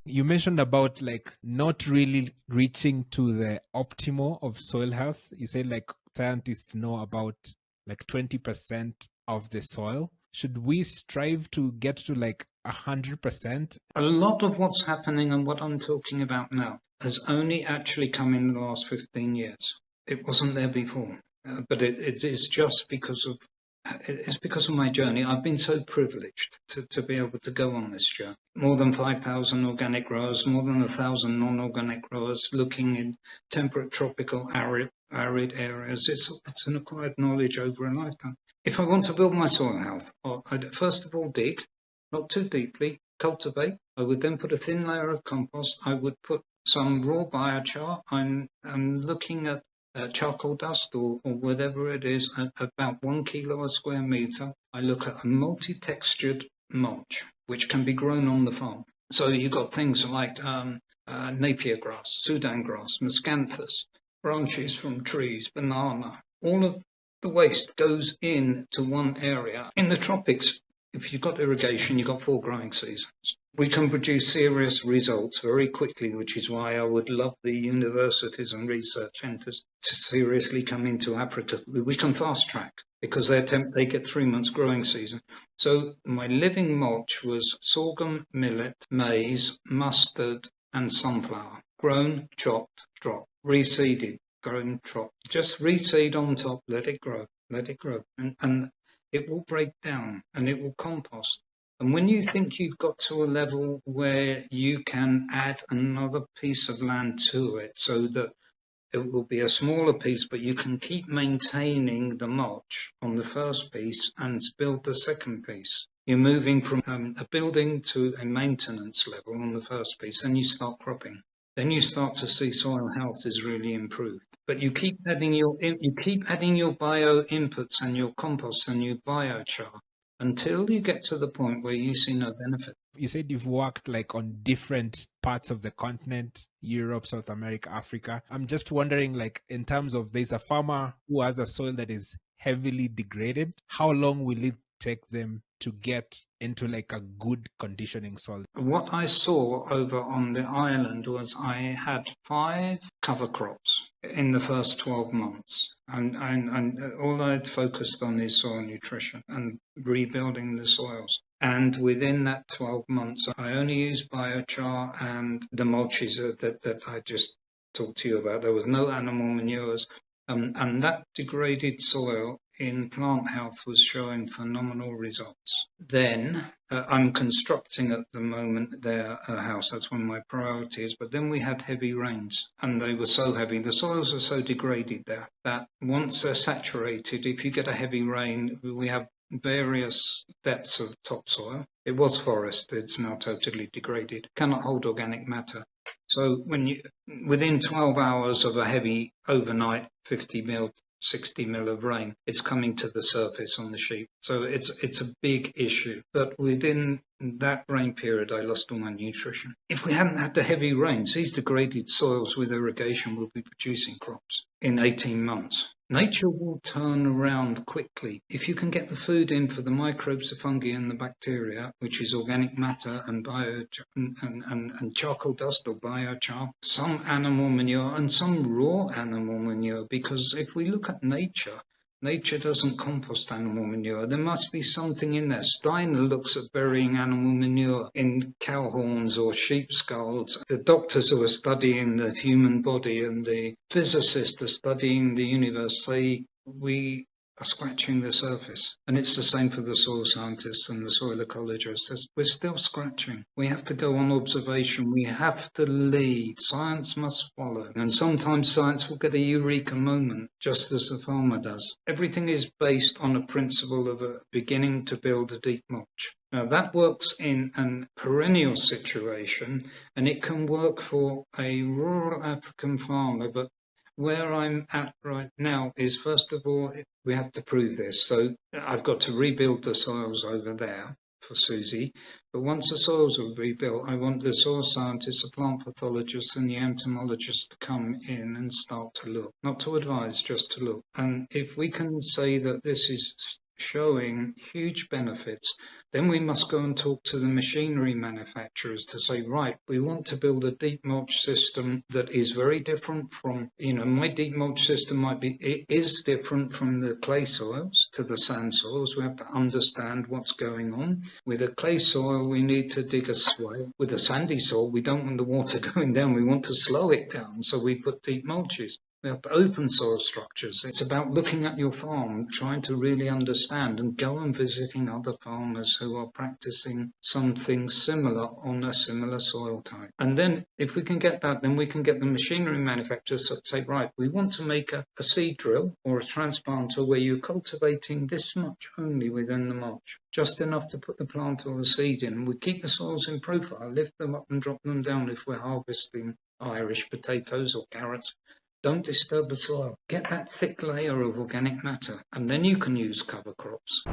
You mentioned about like not really reaching to the optimal of soil health. You said like scientists know about like 20% of the soil. Should we strive to get to like 100%? A lot of what's happening and what I'm talking about now has only actually come in the last 15 years. It wasn't there before, but it is just because of it's because of my journey. I've been so privileged to be able to go on this journey. More than 5,000 organic growers, more than 1,000 non-organic growers, looking in temperate, tropical, arid areas. It's an acquired knowledge over a lifetime. If I want to build my soil health, I'd first of all dig, not too deeply, cultivate. I would then put a thin layer of compost. I would put some raw biochar. I'm looking at charcoal dust or whatever it is, at about 1 kilo a square meter. I look at a multi-textured mulch, which can be grown on the farm. So you've got things like Napier grass, Sudan grass, miscanthus, branches from trees, banana. All of the waste goes in to one area. In the tropics, if you've got irrigation, you've got 4 growing seasons. We can produce serious results very quickly, which is why I would love the universities and research centres to seriously come into Africa. We can fast track because they get 3 months growing season. So my living mulch was sorghum, millet, maize, mustard, and sunflower. Grown, chopped, dropped, reseeded, grown, chopped. Just reseed on top, let it grow, and it will break down and it will compost. And when you think you've got to a level where you can add another piece of land to it so that it will be a smaller piece, but you can keep maintaining the mulch on the first piece and build the second piece. You're moving from a building to a maintenance level on the first piece, then you start cropping. Then you start to see soil health is really improved. But you keep adding your bio inputs and your compost and your biochar until you get to the point where you see no benefit. You said you've worked like on different parts of the continent, Europe, South America, Africa. I'm just wondering, like, in terms of there's a farmer who has a soil that is heavily degraded, how long will it take them to get into like a good conditioning soil? What I saw over on the island was I had 5 cover crops in the first 12 months. And all I'd focused on is soil nutrition and rebuilding the soils. And within that 12 months, I only used biochar and the mulches that I just talked to you about. There was no animal manures. And that degraded soil in plant health was showing phenomenal results. Then I'm constructing at the moment there a house. That's one of my priorities. But then we had heavy rains, and they were so heavy. The soils are so degraded there that once they're saturated, if you get a heavy rain, we have various depths of topsoil. It was forest. It's now totally degraded. Cannot hold organic matter. So within 12 hours of a heavy overnight 50 mil, 60 mil of rain, it's coming to the surface on the sheep. So it's a big issue. But within that rain period, I lost all my nutrition. If we hadn't had the heavy rains, these degraded soils with irrigation would be producing crops in 18 months. Nature will turn around quickly. If you can get the food in for the microbes, the fungi and the bacteria, which is organic matter and charcoal dust or biochar, some animal manure and some raw animal manure, because if we look at nature doesn't compost animal manure. There must be something in there. Steiner looks at burying animal manure in cow horns or sheep skulls. The doctors who are studying the human body and the physicists are studying the universe say we are scratching the surface. And it's the same for the soil scientists and the soil ecologists. We're still scratching. We have to go on observation. We have to lead. Science must follow. And sometimes science will get a eureka moment, just as the farmer does. Everything is based on a principle of a beginning to build a deep mulch. Now that works in a perennial situation, and it can work for a rural African farmer, but where I'm at right now is, first of all, we have to prove this. So I've got to rebuild the soils over there for Susie. But once the soils are rebuilt, I want the soil scientists, the plant pathologists and the entomologists to come in and start to look. Not to advise, just to look. And if we can say that this is showing huge benefits, then we must go and talk to the machinery manufacturers to say, right, we want to build a deep mulch system that is very different from, my deep mulch system it is different from the clay soils to the sand soils. We have to understand what's going on. With a clay soil, we need to dig a swale. With a sandy soil, we don't want the water going down. We want to slow it down. So we put deep mulches. We have to open soil structures. It's about looking at your farm, trying to really understand, and go and visiting other farmers who are practicing something similar on a similar soil type. And then if we can get that, then we can get the machinery manufacturers to say, right, we want to make a seed drill or a transplanter where you're cultivating this much only within the mulch, just enough to put the plant or the seed in. We keep the soils in profile, lift them up and drop them down if we're harvesting Irish potatoes or carrots. Don't disturb the soil. Get that thick layer of organic matter, and then you can use cover crops.